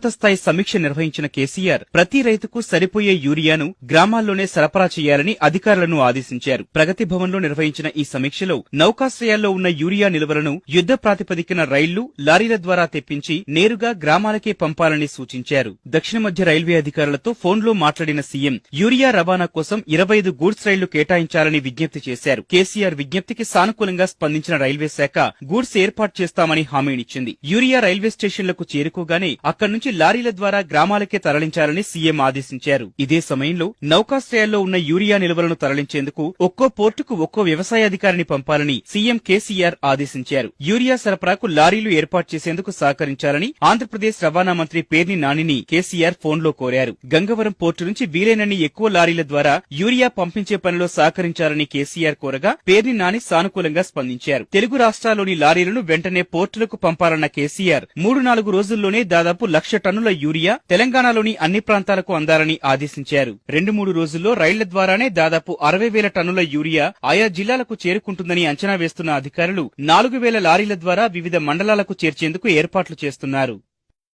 ఉన్నత స్థాయి సమీక్ష నిర్వహించిన కేసీఆర్ ప్రతి రైతుకు సరిపోయే యూరియాను గ్రామాల్లోనే సరఫరా చేయాలని అధికారులను ఆదేశించారు. ప్రగతి భవన్లో నిర్వహించిన ఈ సమీక్షలో నౌకాశ్రయాల్లో ఉన్న యూరియా నిల్వలను యుద్ధ ప్రాతిపదికన రైళ్లు, లారీల ద్వారా తెప్పించి నేరుగా గ్రామాలకే పంపాలని సూచించారు. దక్షిణ మధ్య రైల్వే అధికారులతో ఫోన్లో మాట్లాడిన సీఎం యూరియా రవాణా కోసం 25 గూడ్స్ రైళ్లు కేటాయించాలని విజ్ఞప్తి చేశారు. కేసీఆర్ విజ్ఞప్తికి సానుకూలంగా స్పందించిన రైల్వే శాఖ గూడ్స్ ఏర్పాటు చేస్తామని హామీనిచ్చింది. యూరియా రైల్వే స్టేషన్లకు చేరుకోగానే అక్కడి నుంచి లారీల ద్వారా గ్రామాలకే తరలించాలని సీఎం ఆదేశించారు. ఇదే సమయంలో నౌకాశ్రయాల్లో ఉన్న యూరియా నిల్వలను తరలించేందుకు ఒక్కో పోర్టుకు ఒక్కో వ్యవసాయాధికారిని పంపాలని సీఎం కేసీఆర్ ఆదేశించారు. యూరియా సరఫరాకు లారీలు ఏర్పాటు చేసేందుకు సహకరించాలని ఆంధ్రప్రదేశ్ రవాణా మంత్రి పేర్ని నానిని కేసీఆర్ ఫోన్లో కోరారు. గంగవరం పోర్టు నుంచి వీలైనన్ని ఎక్కువ లారీల ద్వారా యూరియా పంపించే పనిలో సహకరించాలని కేసీఆర్ కోరగా పేర్ని నాని సానుకూలంగా స్పందించారు. తెలుగు రాష్ట్రాల్లోని లారీలను వెంటనే పోర్టులకు పంపాలన్న కేసీఆర్ 3-4 రోజుల్లోనే దాదాపు 1,00,000 టన్నుల యూరియా తెలంగాణలోని అన్ని ప్రాంతాలకు అందాలని ఆదేశించారు. 2-3 రోజుల్లో రైళ్ల ద్వారానే దాదాపు 60,000 టన్నుల యూరియా ఆయా జిల్లాలకు చేరుకుంటుందని అంచనా వేస్తున్న అధికారులు 4,000 లారీల ద్వారా వివిధ మండలాలకు చేర్చేందుకు ఏర్పాట్లు చేస్తున్నారు.